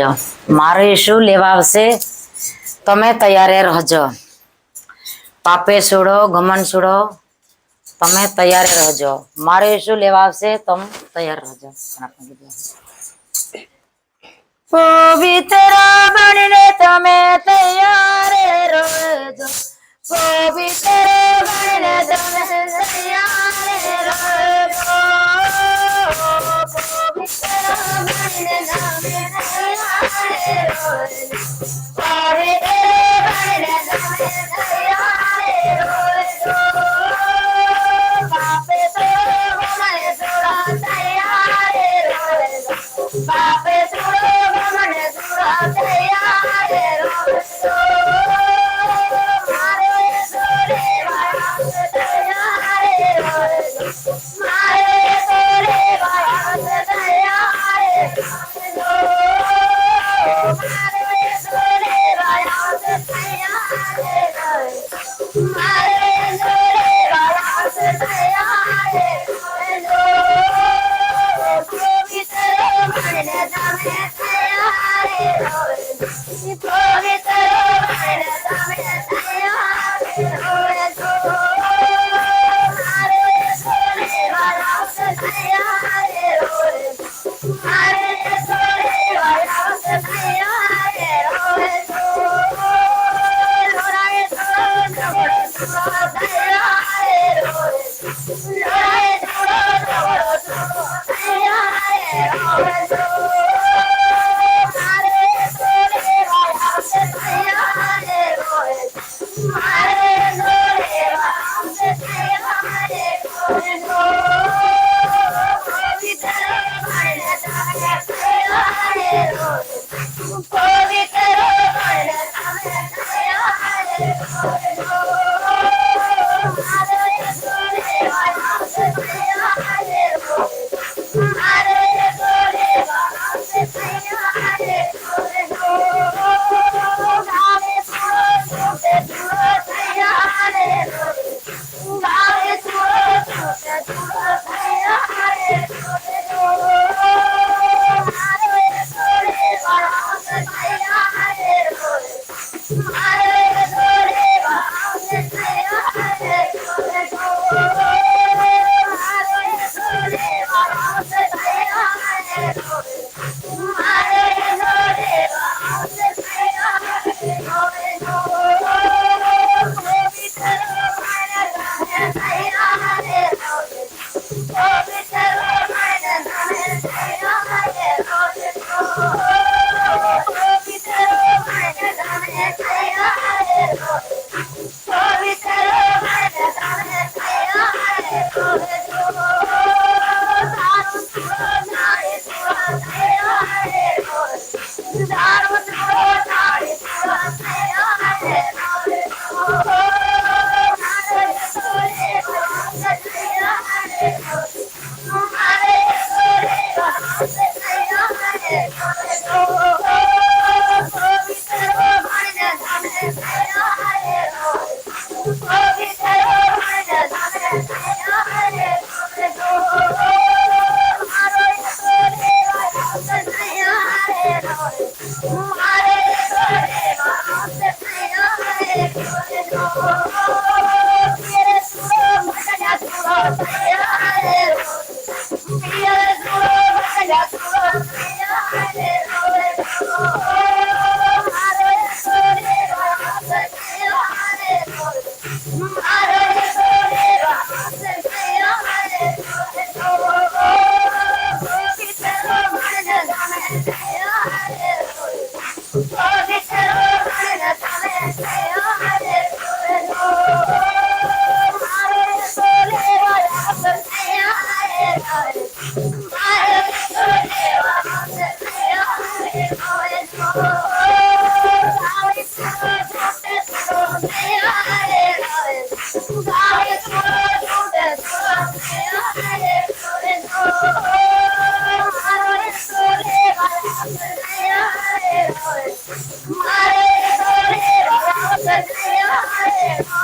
રહેજો, મારે શું લેવા આવશે તમે તૈયાર રહેજો. પાપે છોડો ઘમન છોડો તમે તૈયાર રહેજો, મારે શું લેવા આવશે તમે તૈયાર રહેજો. પવિત્ર બનીને તમે તૈયાર રહેજો, પવિત્ર બનીને તમે તૈયાર રહેજો, પવિત્ર બનીને તમે તૈયાર રહેજો, પવિત્ર બનીને તમે તૈયાર રહેજો. પાપે છોડો મને છોડો તૈયાર રહેજો, પાપે છોડો મને છોડો તૈયાર રહેજો. મારે છોડે વાળા તૈયાર રહેજો, મારે છોડે વાળા તૈયાર રહેજો, મારે છોડે વાળા તૈયાર રહેજો, મારે છોડે વાળા તૈયાર રહેજો. પવિત્ર બનીને તમે તૈયાર રહેજો, પવિત્ર બનીને તમે તૈયાર રહેજો. મારે છોડે વાળા તૈયાર રહેજો, મારે છોડે વાળા તૈયાર રહેજો. લોરાએ છોડો છોડો તૈયાર રહેજો, લોરાએ છોડો છોડો તૈયાર રહેજો. મારે છોડે વાળા તૈયાર રહેજો, મારે છોડે વાળા તૈયાર રહેજો. પવિત્ર બનીને તમે તૈયાર રહેજો, પવિત્ર બનીને તમે તૈયાર રહેજો. મારે છોડે વાળા તૈયાર રહેજો, મારે છોડે વાળા તૈયાર રહેજો. ગાવે છોડો છોડો તૈયાર રહેજો, ગાવે છોડો છોડો તૈયાર રહેજો. મારે છોડે વાળા તૈયાર રહેજો, મારે છોડે વાળા તૈયાર રહેજો. મારે છોડે વાળા તૈયાર રહેજો, મારે છોડે વાળા તૈયાર રહેજો. પવિત્ર બનીને તમે તૈયાર રહેજો, પવિત્ર બનીને તમે તૈયાર રહેજો, પવિત્ર બનીને તમે તૈયાર રહેજો, પવિત્ર બનીને તમે તૈયાર રહેજો. દારૂ છોડો નાળી છોડો તૈયાર રહેજો, દારૂ છોડો નાળી છોડો તૈયાર રહેજો. મારે છોડે વાળા તૈયાર રહેજો, મારે છોડે વાળા તૈયાર રહેજો. પવિત્ર બનીને તમે તૈયાર રહેજો, પવિત્ર બનીને તમે તૈયાર રહેજો. મારે છોડે વાળા તૈયાર રહેજો, મારે છોડે વાળા તૈયાર રહેજો. પિયરે છોડો ભટક્યા છોડો તૈયાર રહેજો, પિયરે છોડો ભટક્યા છોડો તૈયાર રહેજો. મારે છોડે વાળા તૈયાર રહેજો, મારે છોડે વાળા તૈયાર રહેજો. પવિત્ર બનીને તમે તૈયાર રહેજો, પવિત્ર બનીને તમે તૈયાર રહેજો. મારે છોડે વાળા તૈયાર રહેજો, મારે છોડે વાળા તૈયાર રહેજો. ગાવે છોડો છોડે છોડો તૈયાર રહેજો, ગાવે છોડો છોડે છોડો તૈયાર રહેજો. મારે છોડે વાળા તૈયાર રહેજો, મારે છોડે વાળા તૈયાર રહેજો.